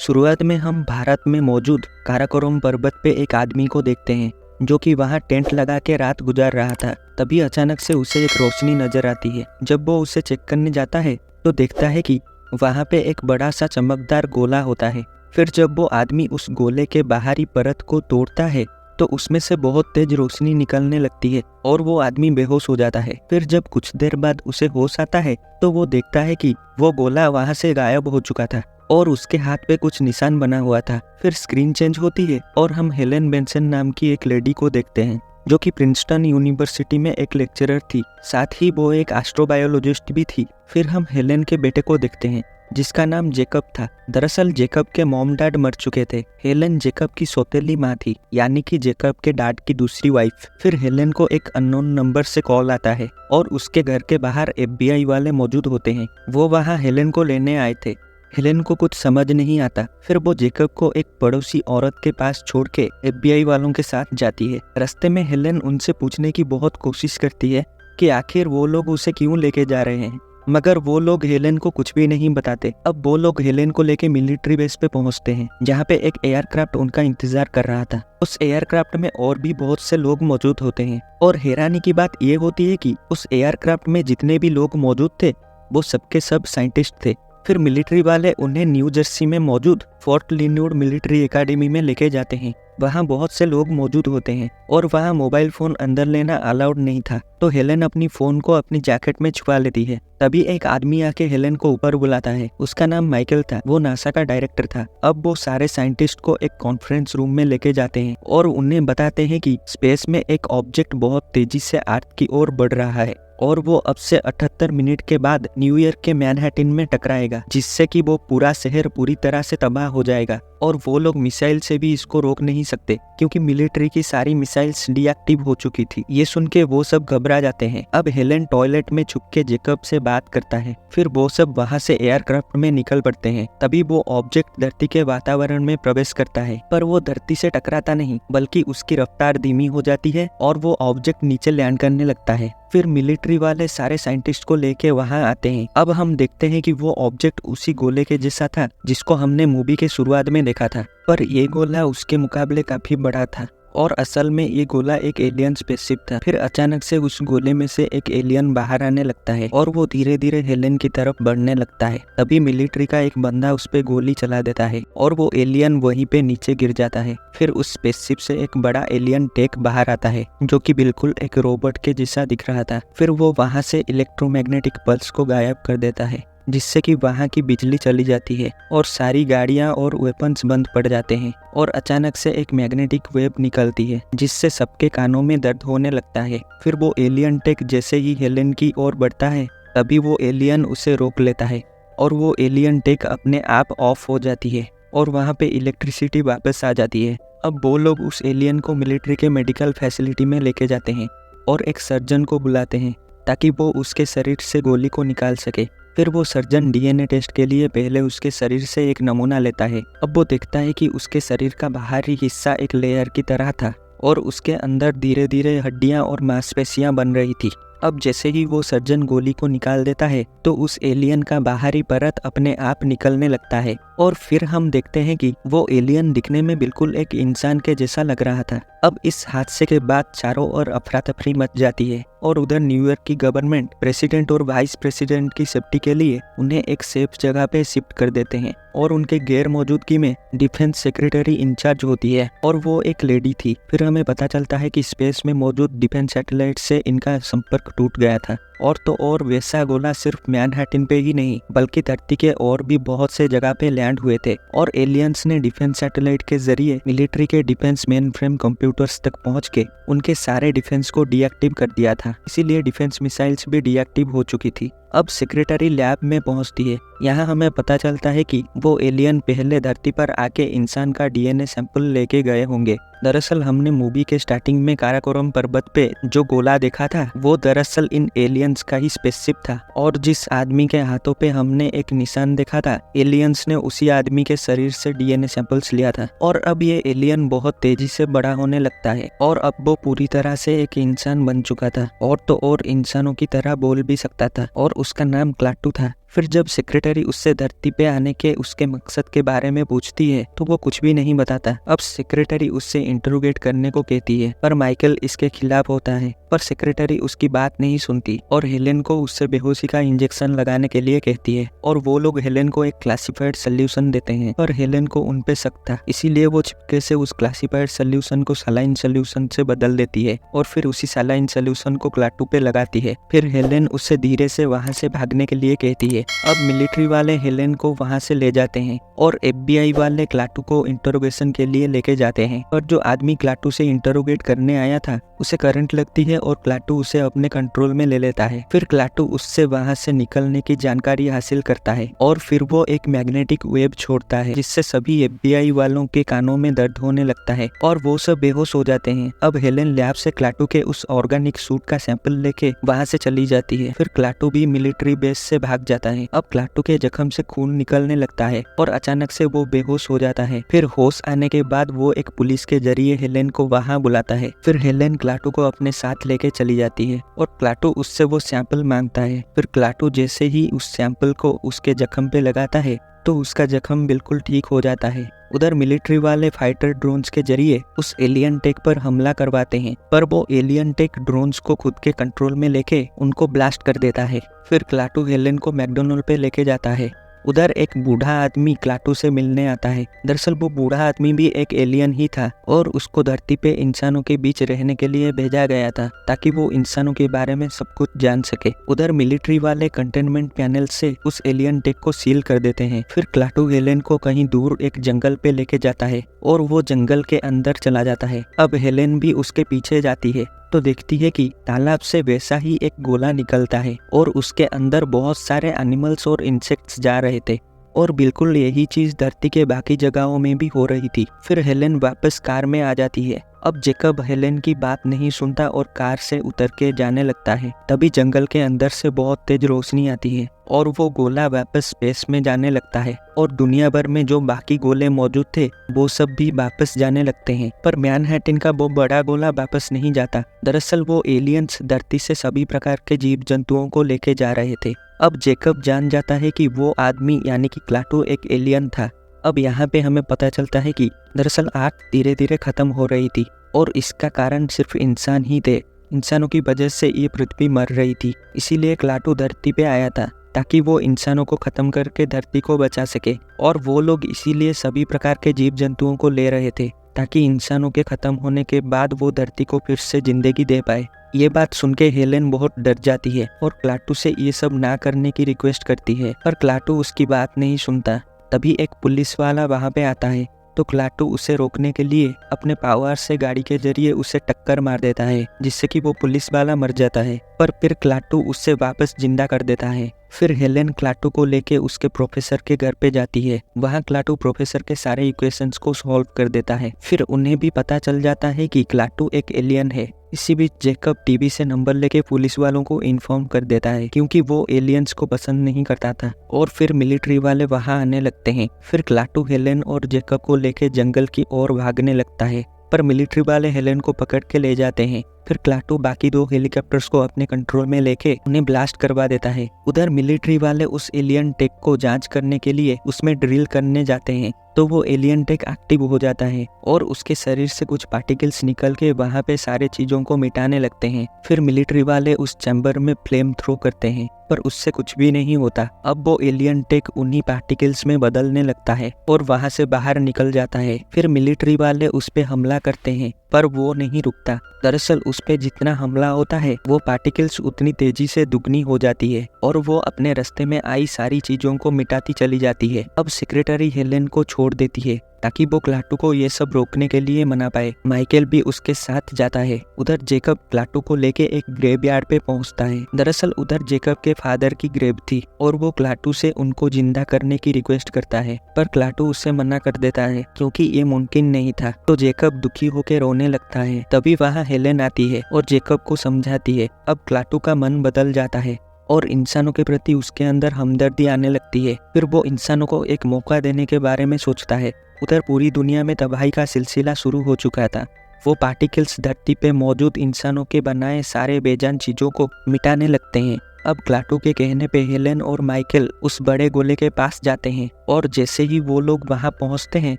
शुरुआत में हम भारत में मौजूद काराकोरम पर्वत पे एक आदमी को देखते हैं जो कि वहाँ टेंट लगा के रात गुजार रहा था। तभी अचानक से उसे एक रोशनी नजर आती है। जब वो उसे चेक करने जाता है तो देखता है कि वहाँ पे एक बड़ा सा चमकदार गोला होता है। फिर जब वो आदमी उस गोले के बाहरी परत को तोड़ता है तो उसमें से बहुत तेज रोशनी निकलने लगती है और वो आदमी बेहोश हो जाता है। फिर जब कुछ देर बाद उसे होश आता है तो वो देखता है कि वो गोला वहाँ से गायब हो चुका था और उसके हाथ पे कुछ निशान बना हुआ था। फिर स्क्रीन चेंज होती है और हम हेलेन बेंसन नाम की एक लेडी को देखते हैं जो कि प्रिंसटन यूनिवर्सिटी में एक लेक्चरर थी। साथ ही वो एक एस्ट्रोबायोलॉजिस्ट भी थी। फिर हम हेलेन के बेटे को देखते हैं जिसका नाम जेकब था। दरअसल जेकब के मॉम डैड मर चुके थे। हेलेन जेकब की सौतेली माँ थी, यानी कि जेकब के डैड की दूसरी वाइफ। फिर हेलेन को एक अननोन नंबर से कॉल आता है और उसके घर के बाहर FBI वाले मौजूद होते हैं। वो वहाँ हेलेन को लेने आए थे। हेलेन को कुछ समझ नहीं आता। फिर वो जेकब को एक पड़ोसी औरत के पास छोड़ के FBI वालों के साथ जाती है। रास्ते में हेलेन उनसे पूछने की बहुत कोशिश करती है कि आखिर वो लोग उसे क्यों लेके जा रहे हैं, मगर वो लोग हेलेन को कुछ भी नहीं बताते। अब वो लोग हेलेन को लेके मिलिट्री बेस पे पहुंचते हैं जहाँ पे एक एयरक्राफ्ट उनका इंतजार कर रहा था। उस एयरक्राफ्ट में और भी बहुत से लोग मौजूद होते हैं और हैरानी की बात यह होती है कि उस एयरक्राफ्ट में जितने भी लोग मौजूद थे वो सबके सब साइंटिस्ट थे। फिर मिलिट्री वाले उन्हें न्यू जर्सी में मौजूद फोर्ट लिन्यूड मिलिट्री एकेडमी में लेके जाते हैं। वहाँ बहुत से लोग मौजूद होते हैं और वहाँ मोबाइल फोन अंदर लेना अलाउड नहीं था, तो हेलेन अपनी फोन को अपनी जैकेट में छुपा लेती है। तभी एक आदमी आके हेलेन को ऊपर बुलाता है। उसका नाम माइकल था, वो नासा का डायरेक्टर था। अब वो सारे साइंटिस्ट को एक कॉन्फ्रेंस रूम में लेके जाते हैं और उन्हें बताते हैं कि स्पेस में एक ऑब्जेक्ट बहुत तेजी से अर्थ की ओर बढ़ रहा है और वो अब से 78 मिनट के बाद न्यूयॉर्क के मैनहट्टन में टकराएगा, जिससे कि वो पूरा शहर पूरी तरह से तबाह हो जाएगा। और वो लोग मिसाइल से भी इसको रोक नहीं सकते क्योंकि मिलिट्री की सारी मिसाइल्स डीएक्टिव हो चुकी थी। ये सुन के वो सब घबरा जाते हैं। अब हेलेन टॉयलेट में छुप के जेकब से बात करता है। फिर वो सब वहाँ से एयरक्राफ्ट में निकल पड़ते हैं। तभी वो ऑब्जेक्ट धरती के वातावरण में प्रवेश करता है, पर वो धरती से टकराता नहीं बल्कि उसकी रफ्तार धीमी हो जाती है और वो ऑब्जेक्ट नीचे लैंड करने लगता है। फिर मिलिट्री वाले सारे साइंटिस्ट को लेके वहाँ आते हैं। अब हम देखते हैं कि वो ऑब्जेक्ट उसी गोले के जैसा था जिसको हमने मूवी के शुरुआत में देखा था, पर ये गोला उसके मुकाबले काफी बड़ा था और असल में ये गोला एक एलियन स्पेसशिप था। फिर अचानक से उस गोले में से एक एलियन बाहर आने लगता है और वो धीरे धीरे हेलेन की तरफ बढ़ने लगता है। तभी मिलिट्री का एक बंदा उस पे गोली चला देता है और वो एलियन वहीं पे नीचे गिर जाता है। फिर उस स्पेसशिप से एक बड़ा एलियन टेक बाहर आता है जो कि बिल्कुल एक रोबोट के जैसा दिख रहा था। फिर वो वहाँ से इलेक्ट्रोमैग्नेटिक पल्स को गायब कर देता है जिससे कि वहाँ की बिजली चली जाती है और सारी गाड़ियाँ और वेपन्स बंद पड़ जाते हैं। और अचानक से एक मैग्नेटिक वेव निकलती है जिससे सबके कानों में दर्द होने लगता है। फिर वो एलियन टेक जैसे ही हेलेन की ओर बढ़ता है तभी वो एलियन उसे रोक लेता है और वो एलियन टेक अपने आप ऑफ हो जाती है और वहाँ पे इलेक्ट्रिसिटी वापस आ जाती है। अब वो लोग उस एलियन को मिलिट्री के मेडिकल फैसिलिटी में लेके जाते हैं और एक सर्जन को बुलाते हैं ताकि वो उसके शरीर से गोली को निकाल सके। फिर वो सर्जन DNA टेस्ट के लिए पहले उसके शरीर से एक नमूना लेता है। अब वो देखता है कि उसके शरीर का बाहरी हिस्सा एक लेयर की तरह था और उसके अंदर धीरे धीरे हड्डियां और मांसपेशियां बन रही थी। अब जैसे ही वो सर्जन गोली को निकाल देता है तो उस एलियन का बाहरी परत अपने आप निकलने लगता है और फिर हम देखते हैं कि वो एलियन दिखने में बिल्कुल एक इंसान के जैसा लग रहा था। अब इस हादसे के बाद चारों ओर अफरा तफरी मच जाती है और उधर न्यूयॉर्क की गवर्नमेंट प्रेसिडेंट और वाइस प्रेसिडेंट की सेफ्टी के लिए उन्हें एक सेफ जगह पे शिफ्ट कर देते हैं और उनके गैर मौजूदगी में डिफेंस सेक्रेटरी इंचार्ज होती है और वो एक लेडी थी। फिर हमें पता चलता है कि स्पेस में मौजूद डिफेंस सैटेलाइट से इनका संपर्क टूट गया था और तो और वैसा गोला सिर्फ मैनहट्टन पे ही नहीं बल्कि धरती के और भी बहुत से जगह पे लैंड हुए थे और एलियंस ने डिफेंस सैटेलाइट के जरिए मिलिट्री के डिफेंस मेन फ्रेम कंप्यूटर्स तक पहुंच के उनके सारे डिफेंस को डीएक्टिव कर दिया था। इसीलिए डिफेंस मिसाइल्स भी डीएक्टिव हो चुकी थी। अब सेक्रेटरी लैब में पहुंचती है। यहाँ हमें पता चलता है कि वो एलियन पहले धरती पर आके इंसान का DNA सैंपल लेके गए होंगे। दरअसल हमने मूवी के स्टार्टिंग में काराकोरम पर्वत पे जो गोला देखा था वो दरअसल इन एलियंस का ही स्पेसशिप था और जिस आदमी के हाथों पे हमने एक निशान देखा था एलियंस ने उसी आदमी के शरीर से DNA सैंपल्स लिया था। और अब ये एलियन बहुत तेजी से बड़ा होने लगता है और अब वो पूरी तरह से एक इंसान बन चुका था और तो और इंसानों की तरह बोल भी सकता था और उसका नाम क्लाटू था। फिर जब सेक्रेटरी उससे धरती पे आने के उसके मकसद के बारे में पूछती है तो वो कुछ भी नहीं बताता। अब सेक्रेटरी उससे इंटरोगेट करने को कहती है पर माइकल इसके खिलाफ होता है, पर सेक्रेटरी उसकी बात नहीं सुनती और हेलेन को उससे बेहोशी का इंजेक्शन लगाने के लिए कहती है और वो लोग हेलेन को एक क्लासिफाइड सोल्यूशन देते हैं, पर हेलेन को उन पे शक था, इसीलिए वो चिपके से उस क्लासिफाइड सोल्यूशन को सलाइन सोल्यूशन से बदल देती है और फिर उसी सलाइन सोल्यूशन को क्लाटू पे लगाती है। फिर हेलेन उससे धीरे से वहाँ से भागने के लिए कहती है। अब मिलिट्री वाले हेलेन को वहाँ से ले जाते हैं और FBI वाले क्लाटू को इंटरोगेशन के लिए लेके जाते हैं, पर जो आदमी क्लाटू से इंटरोगेट करने आया था उसे करंट लगती है और क्लाटू उसे अपने कंट्रोल में ले लेता है। फिर क्लाटू उससे वहाँ से निकलने की जानकारी हासिल करता है और फिर वो एक मैग्नेटिक वेव छोड़ता है जिससे सभी FBI वालों के कानों में दर्द होने लगता है और वो सब बेहोश हो जाते हैं। अब हेलेन लैब से क्लाटू के उस ऑर्गेनिक सूट का सैंपल लेके वहाँ से चली जाती है। फिर क्लाटू भी मिलिट्री बेस से भाग जाता है। अब क्लाटू के जख्म से खून निकलने लगता है और अचानक से वो बेहोश हो जाता है। फिर होश आने के बाद वो एक पुलिस के जरिए हेलेन को वहाँ बुलाता है। फिर हेलेन क्लाटू को अपने साथ लेके चली जाती है और क्लाटू उससे वो सैंपल मांगता है। फिर क्लाटू जैसे ही उस सैंपल को उसके जख्म पे लगाता है तो उसका जख्म बिल्कुल ठीक हो जाता है। उधर मिलिट्री वाले फाइटर ड्रोन्स के जरिए उस एलियन टेक पर हमला करवाते हैं, पर वो एलियन टेक ड्रोन्स को खुद के कंट्रोल में लेके उनको ब्लास्ट कर देता है। फिर क्लाटू हेलेन को मैकडोनल्ड पे लेके जाता है। उधर एक बूढ़ा आदमी क्लाटू से मिलने आता है। दरअसल वो बूढ़ा आदमी भी एक एलियन ही था और उसको धरती पे इंसानों के बीच रहने के लिए भेजा गया था ताकि वो इंसानों के बारे में सब कुछ जान सके। उधर मिलिट्री वाले कंटेनमेंट पैनल से उस एलियन टेक को सील कर देते हैं। फिर क्लाटू हेलेन को कहीं दूर एक जंगल पे लेके जाता है और वो जंगल के अंदर चला जाता है। अब हेलेन भी उसके पीछे जाती है तो देखती है कि तालाब से वैसा ही एक गोला निकलता है और उसके अंदर बहुत सारे एनिमल्स और इंसेक्ट्स जा रहे थे और बिल्कुल यही चीज धरती के बाकी जगहों में भी हो रही थी। फिर हेलेन वापस कार में आ जाती है। अब जेकब हेलेन की बात नहीं सुनता और कार से उतर के जाने लगता है। तभी जंगल के अंदर से बहुत तेज रोशनी आती है और वो गोला वापस स्पेस में जाने लगता है और दुनिया भर में जो बाकी गोले मौजूद थे वो सब भी वापस जाने लगते हैं, पर मैनहट्टन का वो बड़ा गोला वापस नहीं जाता। दरअसल वो एलियंस धरती से सभी प्रकार के जीव जंतुओं को लेके जा रहे थे। अब जेकब जान जाता है कि वो आदमी यानी कि क्लाटू एक एलियन था। अब यहाँ पे हमें पता चलता है कि दरअसल आग धीरे धीरे खत्म हो रही थी और इसका कारण सिर्फ इंसान ही थे। इंसानों की वजह से ये पृथ्वी मर रही थी, इसीलिए क्लाटू धरती पे आया था ताकि वो इंसानों को खत्म करके धरती को बचा सके। और वो लोग इसीलिए सभी प्रकार के जीव जंतुओं को ले रहे थे ताकि इंसानों के खत्म होने के बाद वो धरती को फिर से जिंदगी दे पाए। ये बात सुन के हेलेन बहुत डर जाती है और क्लाटू से ये सब ना करने की रिक्वेस्ट करती है, पर क्लाटू उसकी बात नहीं सुनता। तभी एक पुलिस वाला वहाँ पे आता है तो क्लाटू उसे रोकने के लिए अपने पावर से गाड़ी के जरिए उसे टक्कर मार देता है जिससे कि वो पुलिस वाला मर जाता है, पर फिर क्लाटू उससे वापस जिंदा कर देता है। फिर हेलेन क्लाटू को लेके उसके प्रोफेसर के घर पे जाती है। वहाँ क्लाटू प्रोफेसर के सारे इक्वेशंस को सॉल्व कर देता है। फिर उन्हें भी पता चल जाता है कि क्लाटू एक एलियन है। इसी बीच जेकब टीवी से नंबर लेके पुलिस वालों को इन्फॉर्म कर देता है क्योंकि वो एलियंस को पसंद नहीं करता था और फिर मिलिट्री वाले वहाँ आने लगते हैं। फिर क्लाटू हेलेन और जेकब को लेके जंगल की ओर भागने लगता है, पर मिलिट्री वाले हेलेन को पकड़ के ले जाते हैं। फिर क्लाटू बाकी 2 हेलीकॉप्टर्स को अपने कंट्रोल में लेके उन्हें ब्लास्ट करवा देता है। उधर मिलिट्री वाले उस एलियन टेक को जांच करने के लिए उसमें ड्रिल करने जाते हैं तो वो एलियन टेक एक्टिव हो जाता है और उसके शरीर से कुछ पार्टिकल्स निकल के वहाँ पे सारे चीजों को मिटाने लगते हैं। फिर मिलिट्री वाले उस चैम्बर में फ्लेम थ्रो करते हैं पर उससे कुछ भी नहीं होता। अब वो एलियन टेक उन्हीं पार्टिकल्स में बदलने लगता है और वहाँ से बाहर निकल जाता है। फिर मिलिट्री वाले उस पे हमला करते हैं पर वो नहीं रुकता। दरअसल उस पे जितना हमला होता है वो पार्टिकल्स उतनी तेजी से दुगनी हो जाती है और वो अपने रास्ते में आई सारी चीजों को मिटाती चली जाती है। अब सेक्रेटरी हेलेन को छोड़ देती है ताकि वो क्लाटू को ये सब रोकने के लिए मना पाए। माइकल भी उसके साथ जाता है। उधर जेकब क्लाटू को लेके एक ग्रेवयार्ड पे पहुंचता है। दरअसल उधर जेकब के फादर की ग्रेव थी और वो क्लाटू से उनको जिंदा करने की रिक्वेस्ट करता है, पर क्लाटू उससे मना कर देता है क्योंकि ये मुमकिन नहीं था। तो जेकब दुखी होकर रोने लगता है। तभी वहाँ हेलेन आती है और जेकब को समझाती है। अब क्लाटू का मन बदल जाता है और इंसानों के प्रति उसके अंदर हमदर्दी आने लगती है। फिर वो इंसानों को एक मौका देने के बारे में सोचता है। उधर पूरी दुनिया में तबाही का सिलसिला शुरू हो चुका था। वो पार्टिकल्स धरती पे मौजूद इंसानों के बनाए सारे बेजान चीजों को मिटाने लगते हैं अब क्लाटू के कहने पे हेलेन और माइकल उस बड़े गोले के पास जाते हैं और जैसे ही वो लोग वहां पहुंचते हैं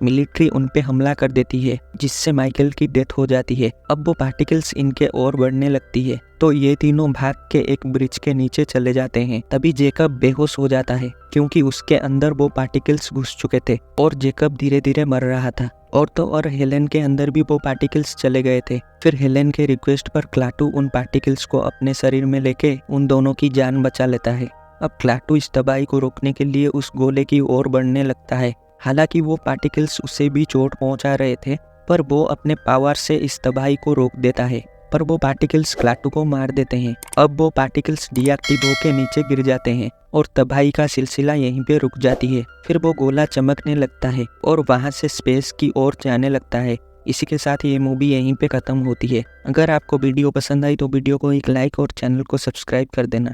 मिलिट्री उन पे हमला कर देती है, जिससे माइकल की डेथ हो जाती है। अब वो पार्टिकल्स इनके ओर बढ़ने लगती है तो ये तीनों भाग के एक ब्रिज के नीचे चले जाते हैं। तभी जेकब बेहोश हो जाता है क्योंकि उसके अंदर वो पार्टिकल्स घुस चुके थे और जेकब धीरे धीरे मर रहा था। और तो और हेलेन के अंदर भी वो पार्टिकल्स चले गए थे। फिर हेलेन के रिक्वेस्ट पर क्लाटू उन पार्टिकल्स को अपने शरीर में लेके उन दोनों की जान बचा लेता है। अब क्लाटू इस तबाही को रोकने के लिए उस गोले की ओर बढ़ने लगता है। हालांकि वो पार्टिकल्स उसे भी चोट पहुंचा रहे थे, पर वो अपने पावर से इस तबाही को रोक देता है। पर वो पार्टिकल्स क्लाटू को मार देते हैं। अब वो पार्टिकल्स डीएक्टिव होकर नीचे गिर जाते हैं और तबाही का सिलसिला यहीं पे रुक जाती है। फिर वो गोला चमकने लगता है और वहां से स्पेस की ओर जाने लगता है। इसी के साथ ये मूवी यहीं पे ख़त्म होती है। अगर आपको वीडियो पसंद आई तो वीडियो को एक लाइक और चैनल को सब्सक्राइब कर देना।